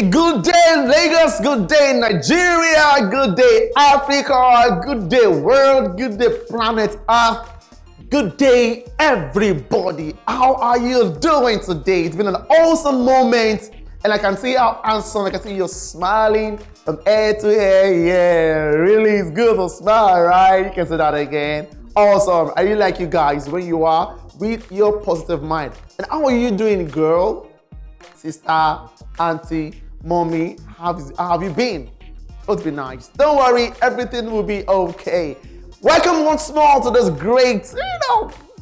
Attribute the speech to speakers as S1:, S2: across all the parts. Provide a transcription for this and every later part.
S1: Good day, Lagos. Good day, Nigeria. Good day, Africa. Good day, world. Good day, planet Earth. Good day, everybody. How are you doing today? It's been an awesome moment, and I can see how handsome. I can see you're smiling from ear to ear. Yeah, really, it's good to smile, right? You can say that again. Awesome. I really like you guys when you are with your positive mind. And how are you doing, girl, sister, auntie, mommy? How have you been? It's been nice. Don't worry, everything will be okay. Welcome once more to this great,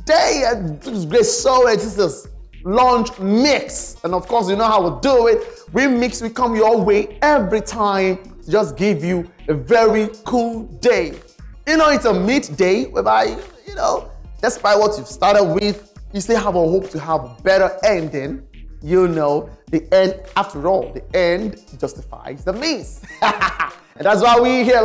S1: day and this great show. This is launch mix, and of course, you know how we do it. We come your way every time to just give you a very cool day. It's a midday whereby despite what you've started with, you still have a hope to have a better ending. The end, after all, the end justifies the means. And that's why we're here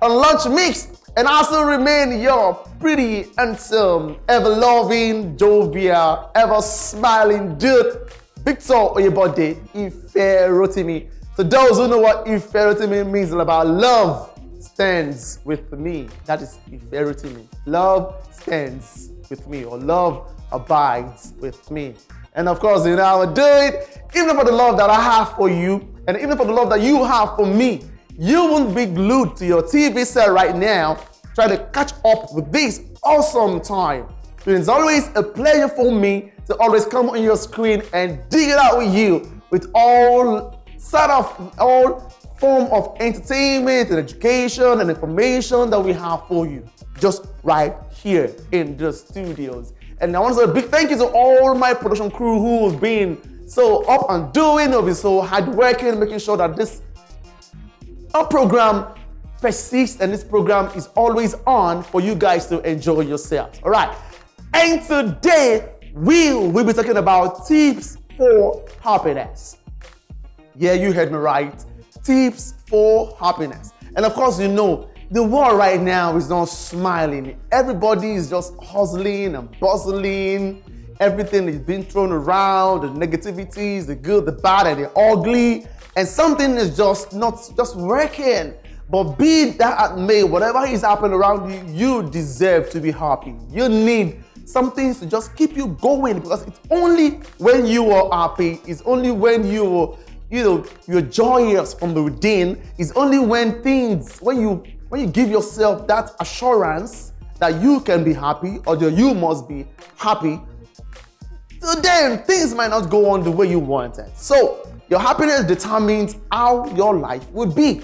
S1: on Lunch Mix. And I still remain your pretty, handsome, ever-loving, jovial, ever-smiling dude, Victor Oyebade, Iferotimi. So those who know what Iferotimi means, it's about love stands with me. That is Iferotimi. Love stands with me, or love abides with me. And of course, you know how I do it. Even for the love that I have for you, and even for the love that you have for me, you won't be glued to your TV set right now trying to catch up with this awesome time. It's always a pleasure for me to always come on your screen and dig it out with you with all form of entertainment and education and information that we have for you just right here in the studios. And I want to say a big thank you to all my production crew who has been so up and doing, who have been so hardworking, making sure that this program persists and this program is always on for you guys to enjoy yourselves. All right. And today we'll be talking about tips for happiness. Yeah, you heard me right. Tips for happiness. And of course, the world right now is not smiling. Everybody is just hustling and bustling. Everything is being thrown around, the negativities, the good, the bad, and the ugly. And something is just not working. But be that may, whatever is happening around you, you deserve to be happy. You need something to just keep you going, because it's only when you are happy, it's only when you're joyous from the within, it's only when you give yourself that assurance that you can be happy, or that you must be happy, so then things might not go on the way you wanted. So your happiness determines how your life would be.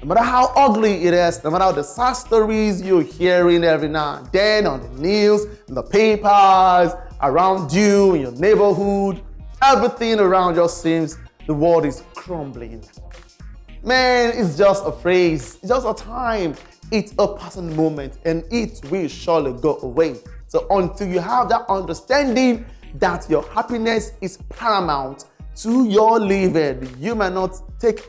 S1: No matter how ugly it is, no matter the sad stories you're hearing every now and then on the news, in the papers, around you, in your neighborhood, everything around you seems the world is crumbling. Man, it's just a phrase, it's just a time, it's a passing moment, and it will surely go away. So until you have that understanding that your happiness is paramount to your living, you might not take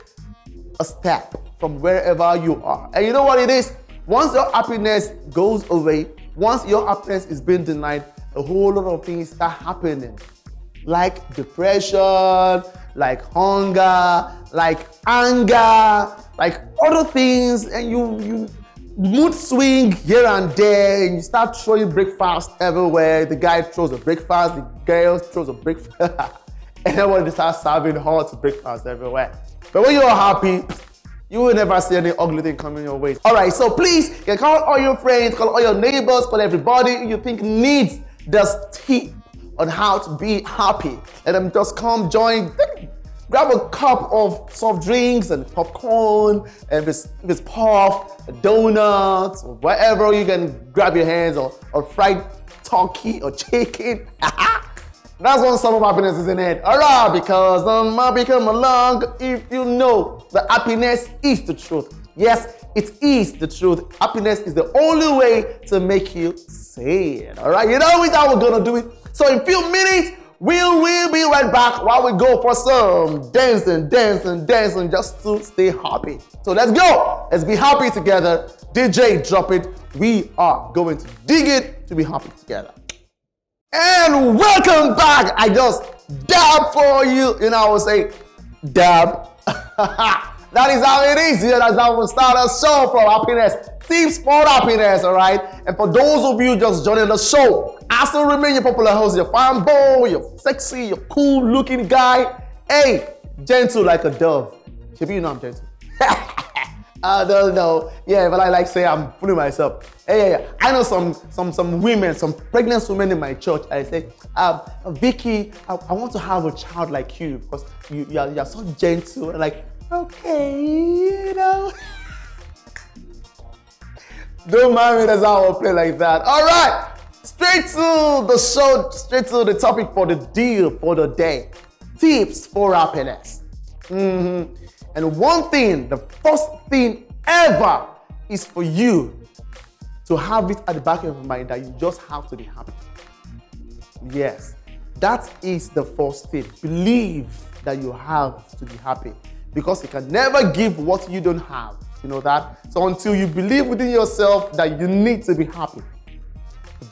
S1: a step from wherever you are. And you know what it is? Once your happiness goes away, once your happiness is being denied, a whole lot of things start happening. Like depression, like hunger, like anger, like other things, and you mood swing here and there, and you start throwing breakfast everywhere. The guy throws a breakfast, the girl throws a breakfast, and everybody starts serving hot breakfast everywhere. But when you're happy, you will never see any ugly thing coming your way. All right, so please, you can call all your friends, call all your neighbors, call everybody you think needs this tip on how to be happy. Let them just come join. Grab a cup of soft drinks and popcorn, and if it's puff, donuts, or whatever you can grab your hands, or fried turkey or chicken. That's one sum of happiness, isn't it? Alright, because might come along if you know that happiness is the truth. Yes, it is the truth. Happiness is the only way to make you sane. Alright, you know how we're gonna do it. So in a few minutes, we'll be right back while we go for some dancing, just to stay happy. So let's go. Let's be happy together. DJ, drop it. We are going to dig it to be happy together. And welcome back. I just dab for you. I would say Dab. That is how it is here. That's how we start a show for happiness. Tips for happiness, all right? And for those of you just joining the show, I still remain your popular host, your fine boy, your sexy, your cool looking guy. Hey, gentle like a dove. Maybe you know I'm gentle. I don't know. Yeah, but I like say I'm fooling myself. Hey, I know some women, some pregnant women in my church. I say, Vicky, I want to have a child like you because you're so gentle. I'm like, okay, you know. Don't mind me, that's how I play like that. All right, straight to the show, straight to the topic for the deal for the day. Tips for happiness. And one thing, the first thing ever is for you to have it at the back of your mind that you just have to be happy. Yes, that is the first thing. Believe that you have to be happy because you can never give what you don't have. You know that? So until you believe within yourself that you need to be happy,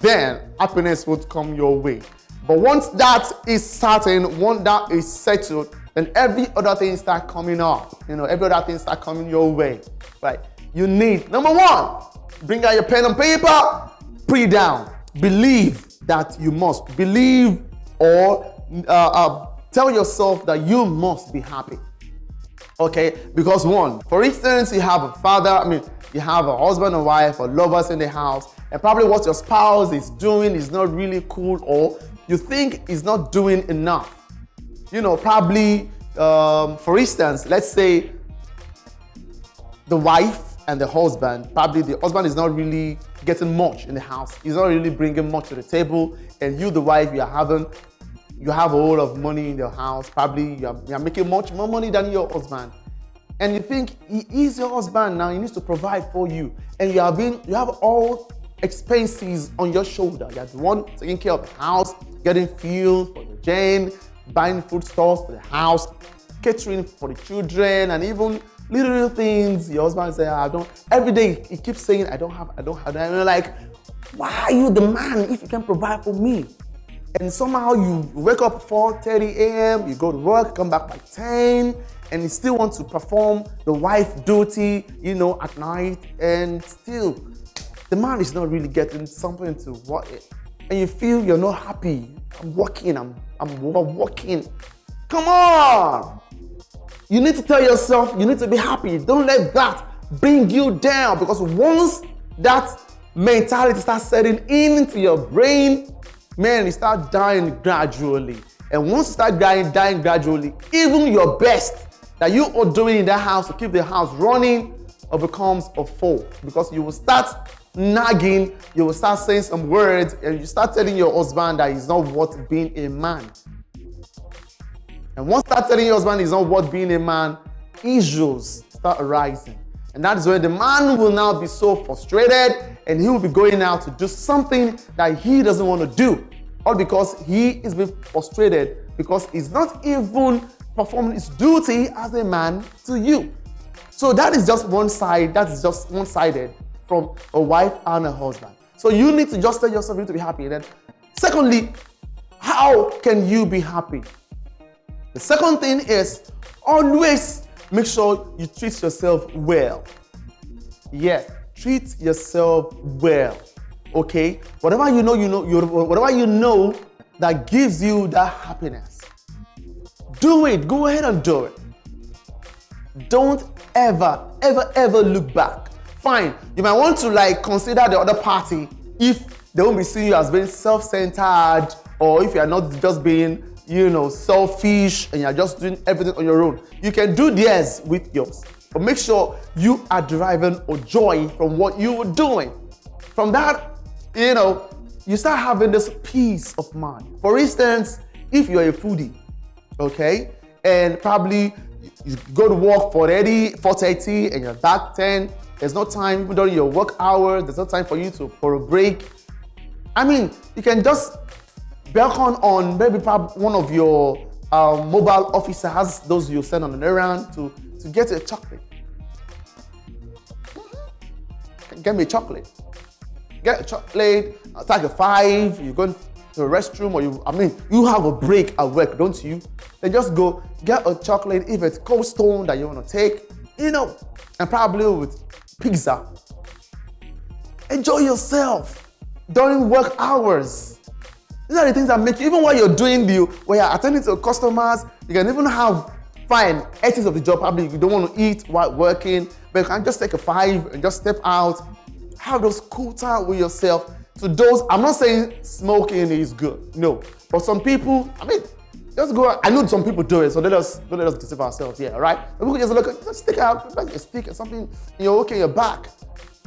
S1: then happiness won't come your way. But once that is certain, once that is settled, then every other thing start coming up. You know, every other thing start coming your way. Right? You need, number one, bring out your pen and paper, put it down. Believe that you must. Believe or tell yourself that you must be happy. Okay? Because one, for instance, you have a father, you have a husband and wife or lovers in the house, and probably what your spouse is doing is not really cool, or you think is not doing enough. You know, probably, for instance, let's say the wife and the husband, probably the husband is not really getting much in the house. He's not really bringing much to the table. And you, the wife, you have a whole lot of money in your house. Probably you're making much more money than your husband. And you think he is your husband now, he needs to provide for you. And you have all expenses on your shoulder. You're the one taking care of the house, getting fuel for the gen, buying foodstuffs for the house, catering for the children, and even little things. Your husband says, I don't. Every day he keeps saying, I don't have. And you're like, why are you the man if you can provide for me? And somehow you wake up 4:30 a.m., you go to work, come back by 10, and you still want to perform the wife duty, you know, at night, and still the man is not really getting something to what it. And you feel you're not happy. I'm working. I'm overworking. Come on! You need to tell yourself you need to be happy. Don't let that bring you down, because once that mentality starts setting into your brain, man, you start dying gradually. And once you start dying gradually, even your best that you are doing in that house to keep the house running becomes a foe, because you will start nagging, you will start saying some words, and you start telling your husband that he's not worth being a man. And once you start telling your husband he's not worth being a man, issues start arising. And that is where the man will now be so frustrated, and he will be going out to do something that he doesn't want to do. All because he is being frustrated because he's not even performing his duty as a man to you. So that is just one side, that is just one-sided from a wife and a husband. So you need to just tell yourself you need to be happy. And then secondly, how can you be happy? The second thing is always make sure you treat yourself well. Yes, treat yourself well. Okay? Whatever you know that gives you that happiness, do it. Go ahead and do it. Don't ever look back. Fine, you might want to consider the other party if they won't be seeing you as being self-centered, or if you're not just being, selfish and you're just doing everything on your own. You can do theirs with yours, but make sure you are deriving a joy from what you were doing. From that, you start having this peace of mind. For instance, if you're a foodie, okay, and probably you go to work 4:30 and you're back 10, there's no time, even during your work hours, there's no time for you for a break. You can just beckon on maybe probably one of your mobile officers, those you send on an errand, to get you a chocolate. Get me a chocolate. Get a chocolate, I'll take a 5, you go to the restroom, or you have a break at work, don't you? Then just go get a chocolate, if it's Cold Stone that you want to take, and probably with pizza. Enjoy yourself during work hours. These are the things that make you, even while you're when you're attending to customers, you can even have fine ethics of the job. Probably you don't want to eat while working, but you can just take a 5 and just step out, have those cool time with yourself. To those, I'm not saying smoking is good, no. But some people, just go out. I know some people do it, so don't let us deceive ourselves here, all right? But we can just stick out, like a stick or something, in your back.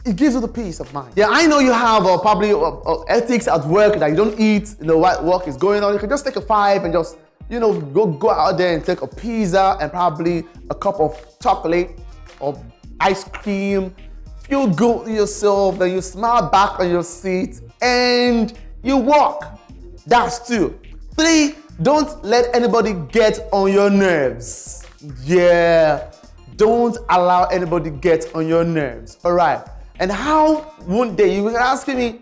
S1: It gives you the peace of mind. Yeah, I know you have probably ethics at work that you don't eat, while work is going on. You can just take a 5 and just, go out there and take a pizza and probably a cup of chocolate or ice cream. Feel good with yourself, then you smile back on your seat and you walk. That's 2. 3, don't let anybody get on your nerves. Yeah, don't allow anybody get on your nerves. All right. And how one day you were asking me,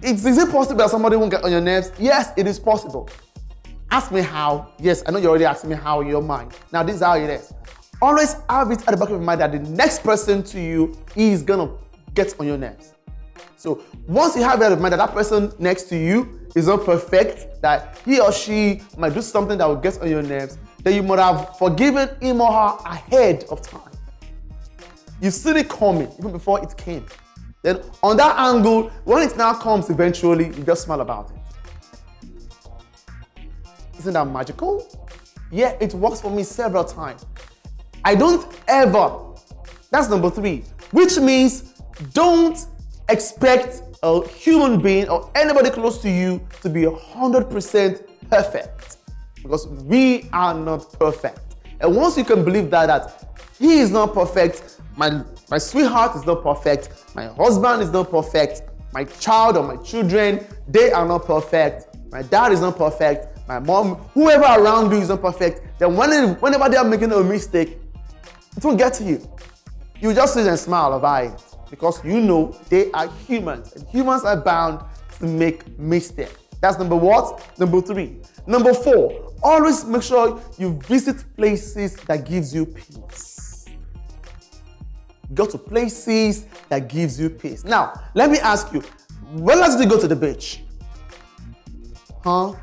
S1: is it possible that somebody won't get on your nerves? Yes, it is possible. Ask me how. Yes, I know you're already asking me how in your mind. Now, this is how it is. Always have it at the back of your mind that the next person to you is gonna get on your nerves. So once you have it at the mind that that person next to you is not perfect, that he or she might do something that will get on your nerves, then you might have forgiven him or her ahead of time. You've seen it coming even before it came. Then on that angle, when it now comes eventually, you just smile about it. Isn't that magical? Yeah, it works for me several times. I don't ever, that's number 3, which means don't expect a human being or anybody close to you to be 100% perfect, because we are not perfect. And once you can believe that he is not perfect, my sweetheart is not perfect, my husband is not perfect, my child or my children, they are not perfect, my dad is not perfect, my mom, whoever around you is not perfect, then whenever they are making a mistake, it won't get to you. You just sit and smile about it, because they are humans, and humans are bound to make mistakes. That's number what? Number 3. Number 4, always make sure you visit places that gives you peace. Go to places that gives you peace. Now, let me ask you, when last did you go to the beach? When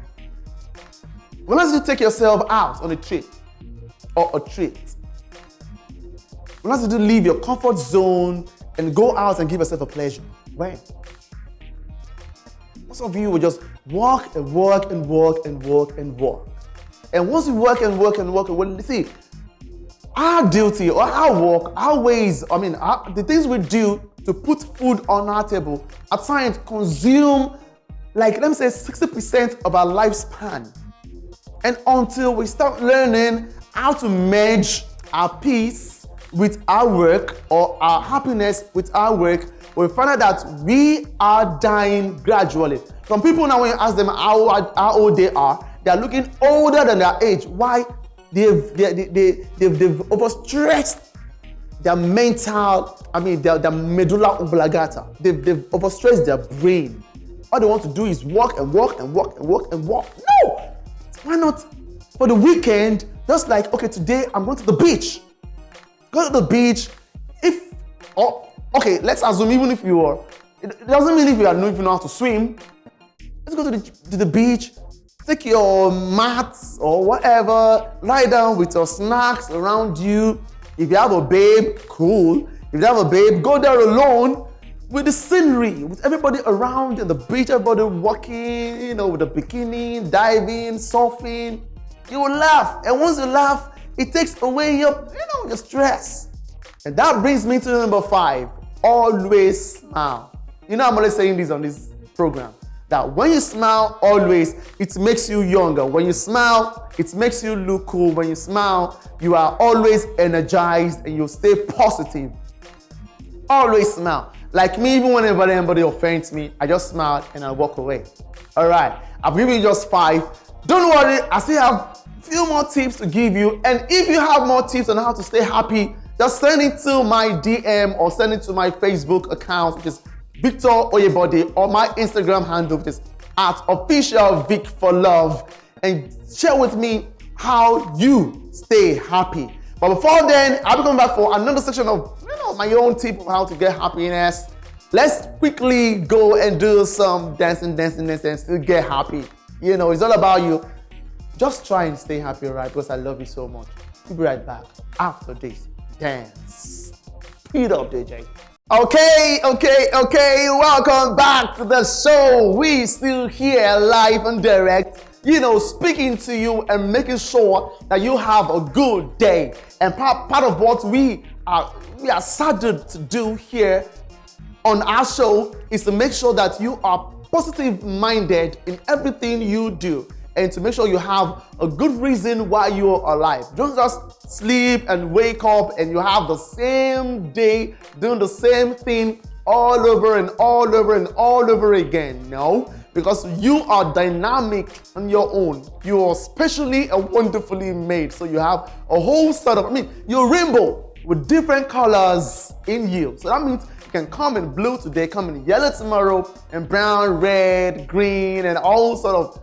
S1: last did you take yourself out on a trip or a treat? When last did you leave your comfort zone and go out and give yourself a pleasure? When? Most of you will just walk and walk and walk and walk and walk. And once you work and work and work, well, see, our duty or our work, our ways, the things we do to put food on our table at times consume, let me say, 60% of our lifespan. And until we start learning how to merge our peace with our work or our happiness with our work, we find out that we are dying gradually. Some people now, when you ask them how old they are looking older than their age. Why? They've overstretched their mental, their medulla oblongata. They've overstretched their brain. All they want to do is walk and walk and walk and walk and walk. No! Why not for the weekend, just like, okay, today I'm going to the beach. Go to the beach. Let's assume even if you are, it doesn't mean if you don't even know how to swim. Let's go to the beach, take your mats or whatever, lie down with your snacks around you. If you have a babe, cool. If you have a babe, go there alone with the scenery, with everybody around in the beach, everybody walking, with the bikini, diving, surfing. You will laugh. And once you laugh, it takes away your stress. And that brings me to number 5. Always smile. I'm always saying this on this program, that when you smile, always, it makes you younger. When you smile, it makes you look cool. When you smile, you are always energized and you stay positive. Always smile. Like me, even whenever anybody offends me, I just smile and I walk away. All right, I've given you just 5. Don't worry, I still have a few more tips to give you. And if you have more tips on how to stay happy, just send it to my DM or send it to my Facebook account, which is Victor Oyebade, or my Instagram handle, which is at official Vic for Love and share with me how you stay happy. But before then, I'll be coming back for another section of my own tip of how to get happiness. Let's quickly go and do some dancing and still get happy. It's all about you. Just try and stay happy, right? Because I love you so much. We'll be right back after this dance. Speed up, DJ. Okay. Welcome back to the show. We still here live and direct, speaking to you and making sure that you have a good day. And part of what we are saddled to do here on our show is to make sure that you are positive-minded in everything you do, and to make sure you have a good reason why you're alive. Don't just sleep and wake up and you have the same day doing the same thing all over and all over and all over again. No, because you are dynamic on your own. You are specially and wonderfully made. So you have a whole set of, you're rainbow with different colors in you. So that means you can come in blue today, come in yellow tomorrow, and brown, red, green, and all sort of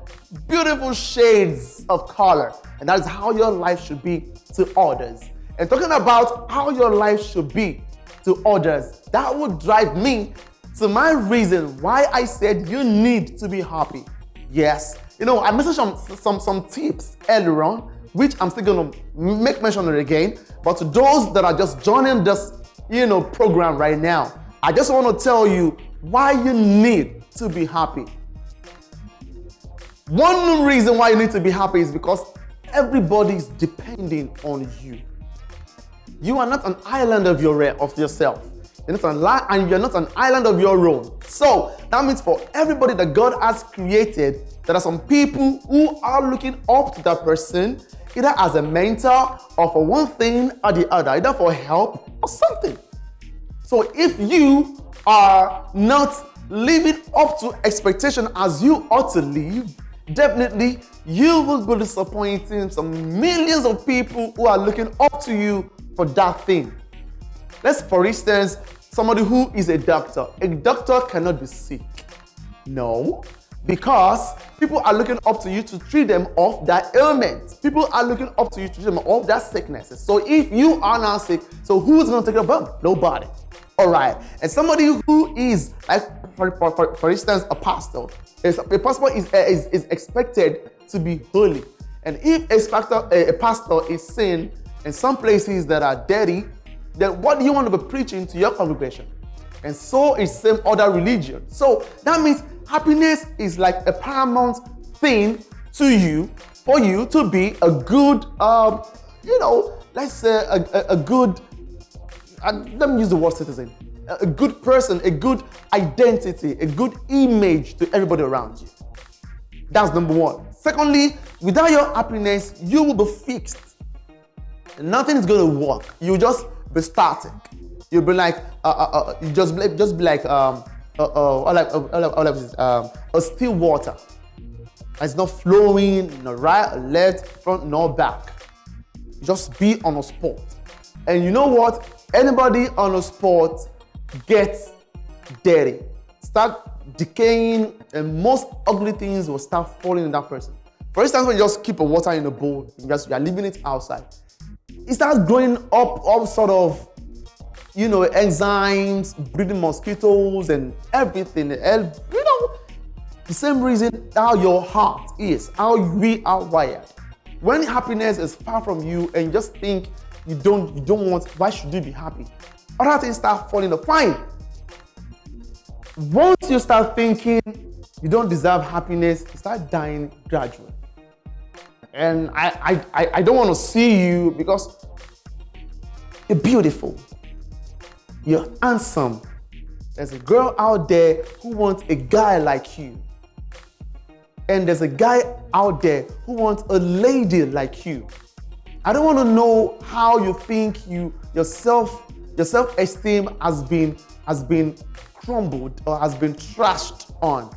S1: beautiful shades of color. And that is how your life should be to others. And talking about how your life should be to others, that would drive me to my reason why I said you need to be happy. Yes, I mentioned some tips earlier on, which I'm still going to make mention of it again. But to those that are just joining this, program right now, I just want to tell you why you need to be happy. One reason why you need to be happy is because everybody is depending on you. You are not an island of yourself. You're not an island of your own. So that means for everybody that God has created, there are some people who are looking up to that person, either as a mentor or for one thing or the other, either for help or something. So if you are not living up to expectation as you ought to live, definitely you will be disappointing some millions of people who are looking up to you for that thing. Let's, for instance, somebody who is a doctor. A doctor cannot be sick. No, because people are looking up to you to treat them of that ailment. People are looking up to you to treat them of that sicknesses. So if you are now sick, so who's going to take care of them? Nobody. All right. And somebody who is, like, for instance, a pastor. A pastor is expected to be holy. And if a pastor is seen in some places that are dirty, then what do you want to be preaching to your congregation? And so is same other religion. So that means happiness is like a paramount thing to you, for you to be a good, let's say a good, let me use the word citizen, a good person, a good identity, a good image to everybody around you. That's number one. Secondly, without your happiness, you will be fixed. Nothing is going to work. You just be static. You'll be like, you just be like, a still water. It's not flowing, no right, left, front, nor back. Just be on a spot. And you know what? Anybody on a spot gets dirty, start decaying, and most ugly things will start falling in that person. For instance, when you just keep a water in a bowl, you are leaving it outside, it starts growing up all sort of, enzymes, breeding mosquitoes and everything. And, the same reason how your heart is, how we are wired. When happiness is far from you and you just think you don't want, why should you be happy? Other things start falling apart. Fine. Once you start thinking you don't deserve happiness, you start dying gradually. And I don't want to see you because you're beautiful. You're handsome. There's a girl out there who wants a guy like you. And there's a guy out there who wants a lady like you. I don't want to know how you think your self-esteem has been crumbled or has been trashed on.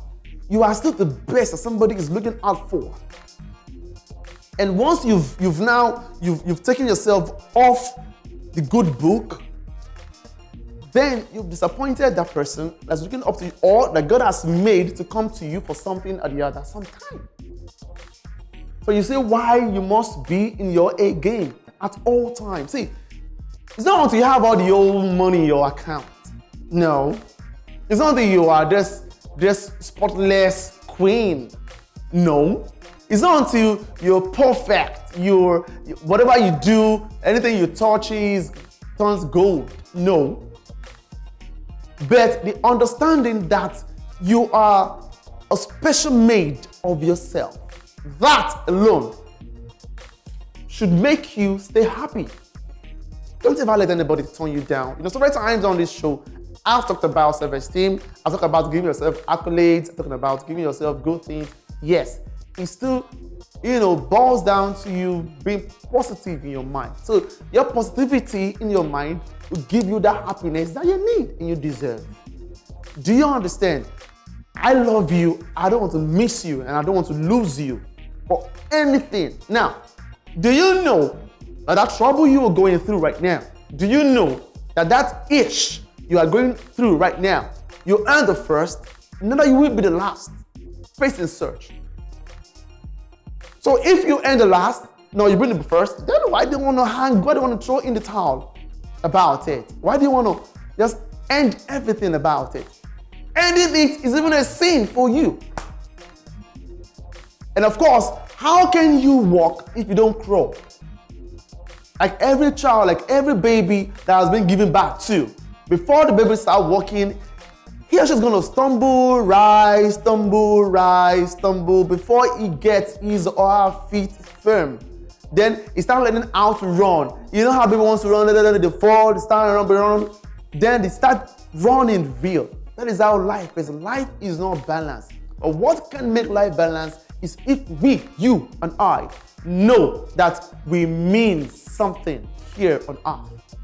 S1: You are still the best that somebody is looking out for. And once you've taken yourself off the good book, then you've disappointed that person that's looking up to you or that God has made to come to you for something or the other sometime. So you say why you must be in your A game at all times. See, it's not until you have all the old money in your account. No. It's not that you are this spotless queen. No. It's not until you're perfect. Whatever you do, anything you touch turns gold. No. But the understanding that you are a special made of yourself, that alone should make you stay happy. Don't ever let anybody turn you down. So many times on this show, I've talked about self-esteem, I've talked about giving yourself accolades, I've talked about giving yourself good things. Yes, it still, boils down to you being positive in your mind. So your positivity in your mind will give you that happiness that you need and you deserve. Do you understand? I love you, I don't want to miss you, and I don't want to lose you for anything. Now, do you know that trouble you are going through right now, do you know that itch you are going through right now, you earn the first, know that you will be the last. Face and search. So if you earn the last, no, you bring the first, then why do you want to hang, why do you want to throw in the towel about it? Why do you want to just end everything about it? Ending it is even a sin for you. And of course, how can you walk if you don't crawl? Like every child, like every baby that has been given birth to, before the baby starts walking, he or she's going to stumble, rise, before he gets his or her feet firm. Then he starts learning how to run. You know how baby wants to run, they fall, they start running, then they start running real. That is how life is. Life is not balanced. But what can make life balanced is if we, you and I, know that we mean something here on earth.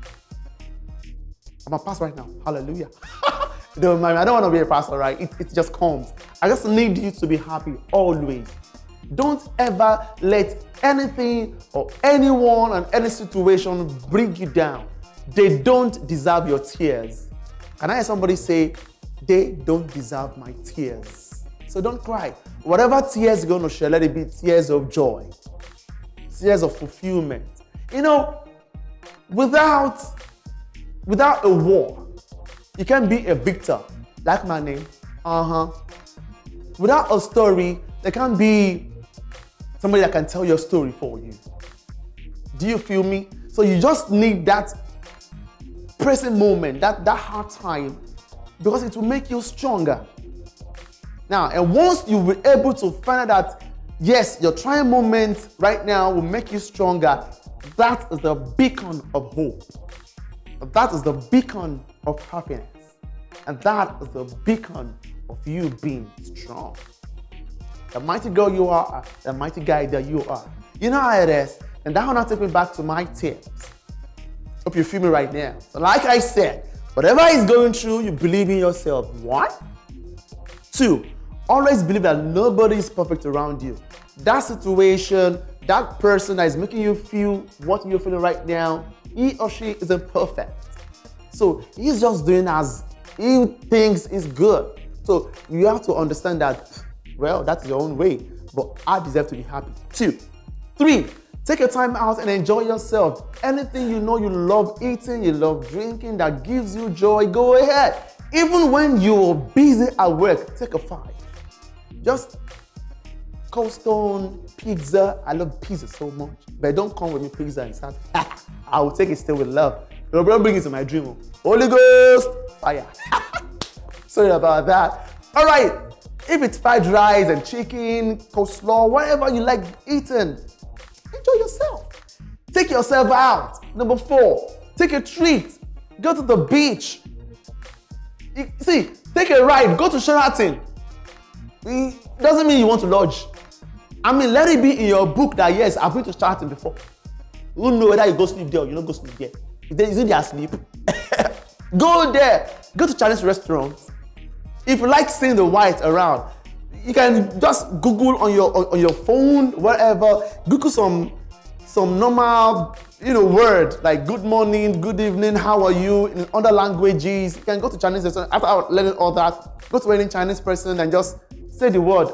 S1: I'm a pastor right now. Hallelujah. Don't mind me. I don't want to be a pastor, right? It just comes. I just need you to be happy always. Don't ever let anything or anyone and any situation bring you down. They don't deserve your tears. Can I hear somebody say, they don't deserve my tears? So don't cry. Whatever tears you're going to share, let it be tears of joy, tears of fulfillment. Without a war, you can't be a victor, like my name. Without a story, there can't be somebody that can tell your story for you. Do you feel me? So you just need that present moment, that hard time, because it will make you stronger. Now, and once you will be able to find out that, yes, your trying moment right now will make you stronger, that is the beacon of hope. That is the beacon of happiness. And that is the beacon of you being strong. The mighty girl you are, the mighty guy that you are. You know how it is. And that will now take me back to my tips. Hope you feel me right now. So like I said, whatever is going through, you believe in yourself. 1. 2, always believe that nobody is perfect around you. That situation, that person that is making you feel what you're feeling right now, he or she isn't perfect. So he's just doing as he thinks is good. So you have to understand that, well, that's your own way, but I deserve to be happy. 2. 3, take your time out and enjoy yourself. Anything you know you love eating, you love drinking, that gives you joy, go ahead. Even when you're busy at work, take a 5. Just Cold Stone, pizza. I love pizza so much. But don't come with me pizza and start. I will take it still with love. Don't bring it to my dream. Holy Ghost, fire. Sorry about that. All right. If it's fried rice and chicken, coleslaw, whatever you like eating, enjoy yourself. Take yourself out. Number 4, take a treat. Go to the beach. See, take a ride. Go to Sheraton. It doesn't mean you want to lodge. I mean, let it be in your book that, yes, I've been to Sheraton before. You don't know whether you go sleep there or you don't go sleep there. Is it there asleep? Go there. Go to Chinese restaurants. If you like seeing the white around, you can just Google on your phone, whatever. Google some some normal, word like good morning, good evening, how are you, in other languages. You can go to Chinese restaurant after learning all that. Go to any Chinese person and just say the word.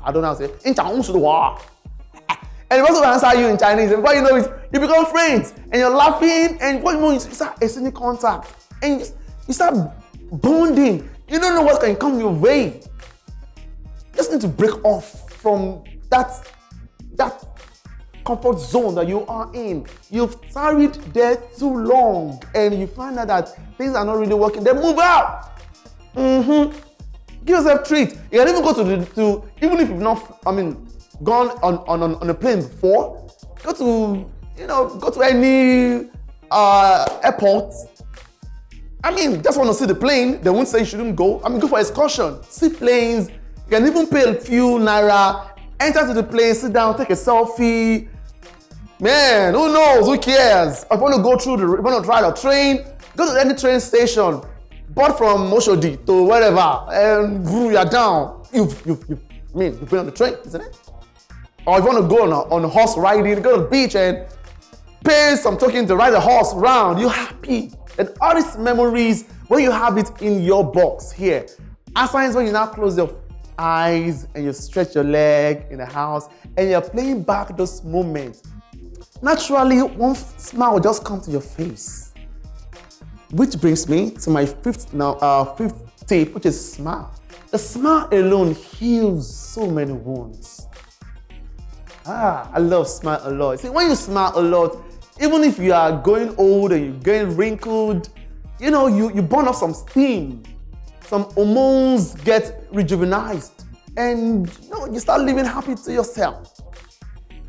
S1: I don't know how to say. In Chinese, and the person will answer you in Chinese. And before you know it, you become friends and you're laughing. And before you know it, you start exchanging contact and you start bonding. You don't know what can come your way. You just need to break off from that comfort zone that you are in. You've tarried there too long and you find out that things are not really working. Then move out. Give yourself treat. You can even go to even if you've not, gone on a plane before, go to any airport. Just want to see the plane. They won't say you shouldn't go. Go for excursion. See planes. You can even pay a few naira, enter to the plane, sit down, take a selfie. Man, who knows? Who cares? If you want to go through if you want to ride a train, go to any train station, board from Oshodi to wherever, and you're down. You've been on the train, isn't it? Or if you want to go on a horse riding, go to the beach and pay some token to ride a horse around. You're happy. And all these memories, when you have it in your box here, as times when you now close your eyes and you stretch your leg in the house and you're playing back those moments, naturally one smile will just come to your face. Which brings me to my fifth tip, which is smile. The smile alone heals so many wounds. I love smile a lot. See, when you smile a lot, even if you are going old and you're getting wrinkled, you burn off some steam. Some hormones get rejuvenized. And you start living happy to yourself.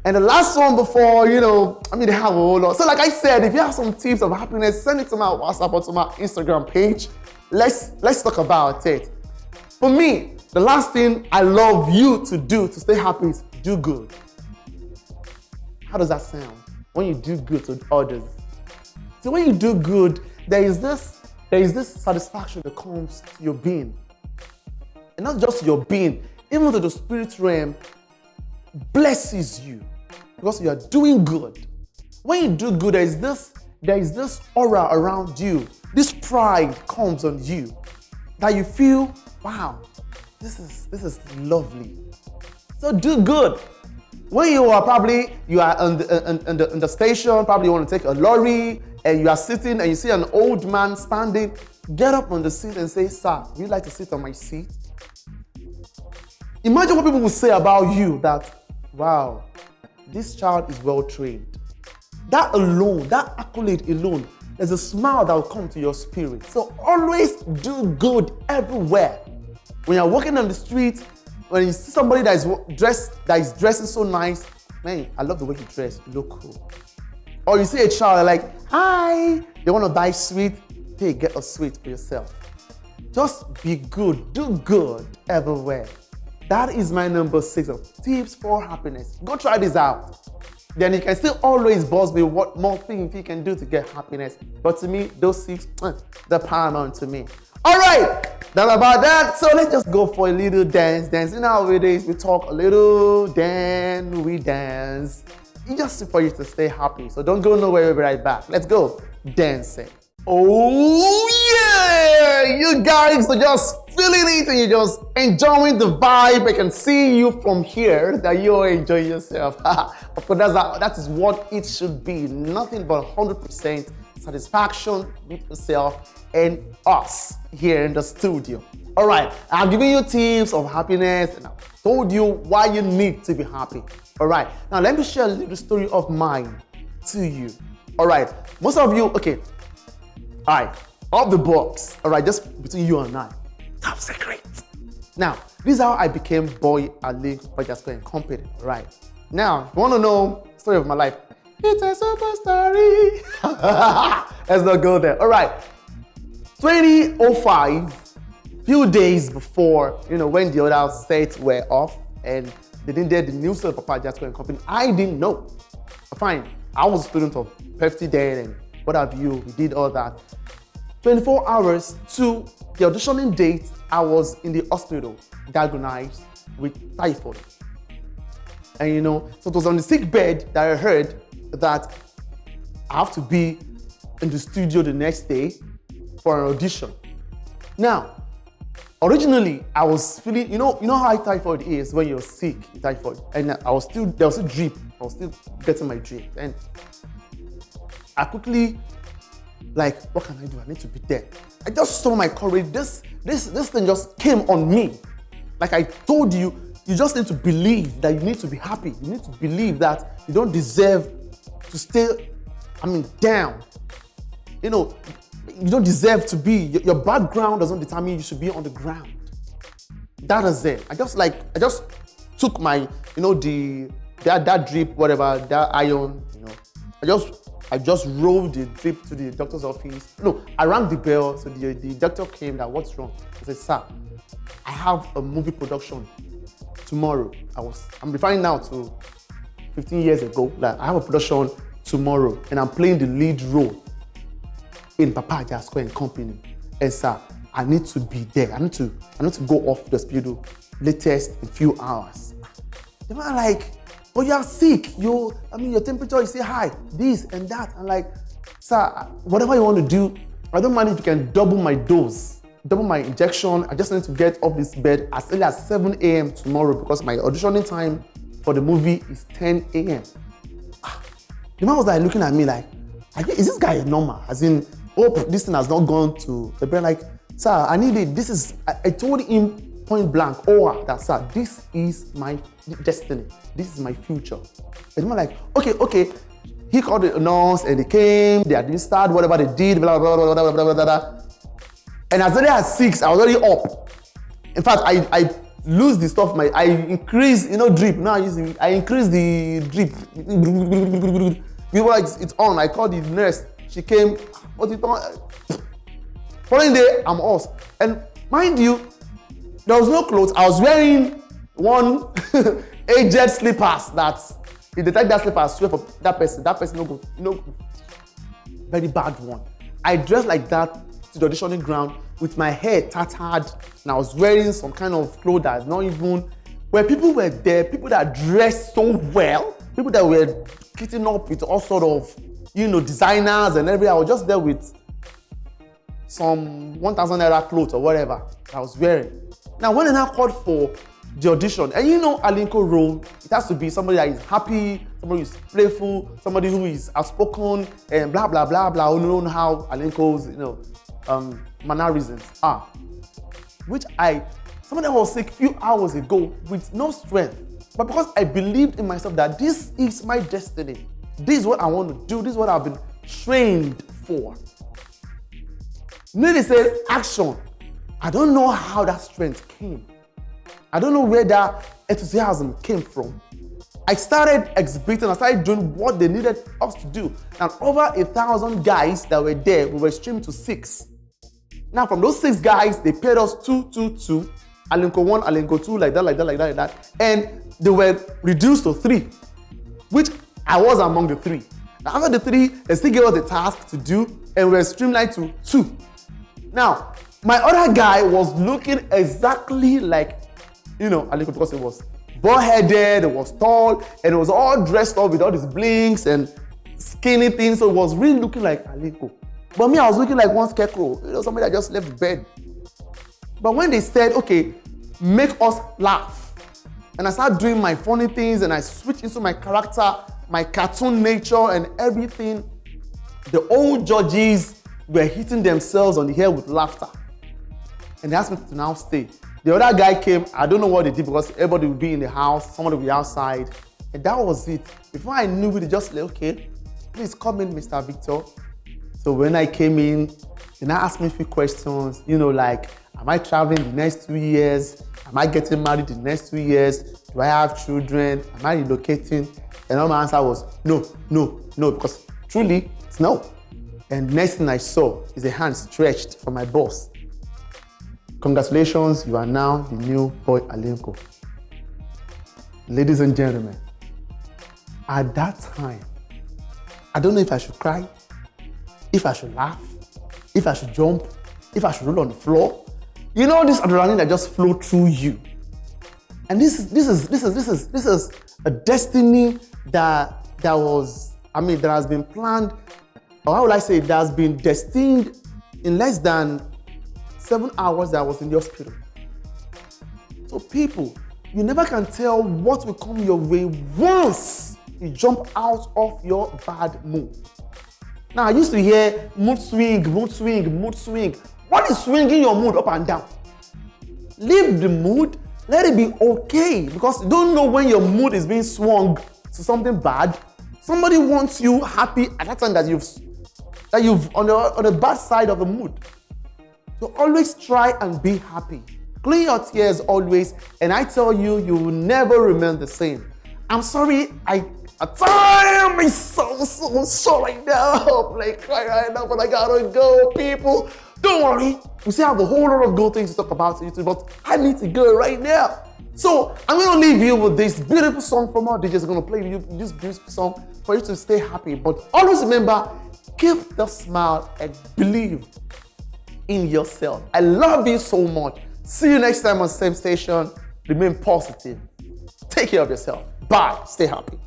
S1: And the last one before, they have a whole lot. So like I said, if you have some tips of happiness, send it to my WhatsApp or to my Instagram page. Let's talk about it. For me, the last thing I love you to do to stay happy is do good. How does that sound? When you do good to others. So when you do good, there is this satisfaction that comes to your being. And not just your being, even to the spirit realm blesses you because you are doing good. When you do good, there is this aura around you. This pride comes on you that you feel, wow, this is lovely. So do good. When you are on the station, probably you want to take a lorry and you are sitting and you see an old man standing, get up on the seat and say, sir, would you like to sit on my seat? Imagine what people will say about you that, wow, this child is well trained. That alone, that accolade alone, there's a smile that will come to your spirit. So always do good everywhere. When you're walking on the street, when you see somebody that is dressing so nice, man, I love the way you dress, you look cool. Or you see a child like, hi, they want to buy sweet, get a sweet for yourself. Just be good, do good everywhere. That is my number 6 of tips for happiness. Go try this out. Then you can still always buzz me what more things you can do to get happiness. But to me, those 6, they're paramount to me. All right, that's about that. So let's just go for a little dance. Nowadays, we talk a little, then we dance. It's just for you to stay happy. So don't go nowhere, we'll be right back. Let's go dancing. Oh yeah! You guys are just feeling it and you're just enjoying the vibe. I can see you from here that you're enjoying yourself. Of course, that is what it should be. Nothing but 100% satisfaction with yourself and us here in the studio. All right, I've given you tips of happiness and I've told you why you need to be happy. All right, now let me share a little story of mine to you. All right, most of you, okay. All right, off the box. All right, just between you and I. Top secret. Now, this is how I became Boy Ali Pajasko and Company. All right. Now, if you want to know the story of my life, it's a super story. Let's not go there. All right. 2005, few days before, when the other sets were off and they didn't get the news of Papa Jasko and Company, I didn't know. Fine, I was a student of Pepsi then and what have you, we did all that. 24 hours to the auditioning date, I was in the hospital, diagnosed with typhoid. And so it was on the sick bed that I heard that I have to be in the studio the next day for an audition. Now, originally, I was feeling, you know how typhoid is when you're sick, typhoid, and there was still drip. I was still getting my drip, and I quickly, like, what can I do? I need to be there. I just saw my courage. This thing just came on me. Like I told you, you just need to believe that you need to be happy. You need to believe that you don't deserve to stay, down. You don't deserve to be, your background doesn't determine you should be on the ground. That is it. I just took my, that drip, whatever, that iron, I just rolled the drip to the doctor's office. No, I rang the bell, so the doctor came, that what's wrong? I said, sir, I have a movie production tomorrow. I'm referring now to 15 years ago, like I have a production tomorrow and I'm playing the lead role in Papa Jasko and Company. And sir, I need to be there. I need to go off the hospital latest in a few hours. They were like, oh, you are sick. Your temperature is say high, this and that. I'm like, sir, whatever you want to do, I don't mind if you can double my dose, double my injection. I just need to get off this bed as early as 7 a.m. tomorrow because my auditioning time for the movie is 10 a.m. The man was like looking at me like, is this guy normal? As in, hope this thing has not gone to the brain. Like, sir, I need it. I told him point blank, that sir, this is my destiny. This is my future. And the man like, okay. He called the nurse and they came, they administered whatever they did, blah, blah, blah, blah, blah, blah, blah, blah. And as early as 6, I was already up. In fact, I lose the stuff, I increase, drip. Now I increase the drip. It's on. I called the nurse. She came. What's it on? Following day, I'm off. And mind you, there was no clothes. I was wearing one aged slippers that if they take that slipper, I swear for that person no go. Very bad one. I dressed like that to the auditioning ground with my hair tattered and I was wearing some kind of clothes that's not even, where people were there, people that dressed so well, people that were kitting up with all sort of, designers and everything. I was just there with some 1,000 naira clothes or whatever I was wearing. Now, when I now called for the audition, and Alinko role, it has to be somebody that is happy, somebody who is playful, somebody who is outspoken, and blah, blah, blah, blah. You know how Alinko's, mannerisms are. Somebody was sick a few hours ago with no strength. But because I believed in myself that this is my destiny, this is what I want to do, this is what I've been trained for. Then they said, action. I don't know how that strength came. I don't know where that enthusiasm came from. I started exhibiting, I started doing what they needed us to do. And over 1,000 guys that were there, we were streamed to 6. Now from those 6 guys, they paid us 2, 2, 2. Alinko 1, Alinko 2, like that. And they were reduced to 3, which I was among the 3. Now after the 3, they still gave us the task to do, and we were streamlined to 2. Now, my other guy was looking exactly like, Alinko, because it was bald-headed, it was tall, and it was all dressed up with all these blinks and skinny things, so it was really looking like Alinko. But me, I was looking like one scarecrow, somebody that just left the bed. But when they said, okay, make us laugh, and I started doing my funny things, and I switched into my character, my cartoon nature and everything, the old judges were hitting themselves on the head with laughter. And they asked me to now stay. The other guy came, I don't know what they did because everybody would be in the house, somebody would be outside. And that was it. Before I knew it, they just like, okay, please come in, Mr. Victor. So when I came in, they now asked me a few questions, like, am I traveling the next 2 years? Am I getting married the next 2 years? Do I have children? Am I relocating? And all my answer was no, because truly, it's no. And next thing I saw is a hand stretched from my boss. Congratulations, you are now the new boy Alinko. Ladies and gentlemen, at that time, I don't know if I should cry, if I should laugh, if I should jump, if I should roll on the floor. This adrenaline that just flow through you. And this is a destiny that was that has been planned, or how will I say, that has been destined in less than 7 hours that I was in the hospital. So people, you never can tell what will come your way once you jump out of your bad mood. Now, I used to hear mood swing, mood swing, mood swing. What is swinging your mood up and down? Leave the mood, let it be okay, because you don't know when your mood is being swung to something bad. Somebody wants you happy at that time that you've on the bad side of the mood. So always try and be happy. Clean your tears always, and I tell you, you will never remain the same. I'm sorry, at times is so right now. I'm like crying right now, but I gotta go, people. Don't worry. We still have a whole lot of good things to talk about on YouTube, but I need to go right now. So I'm gonna leave you with this beautiful song from our DJs. I'm gonna play you this beautiful song for you to stay happy. But always remember, keep the smile and believe in yourself. I love you so much. See you next time on the same station. Remain positive. Take care of yourself. Bye. Stay happy.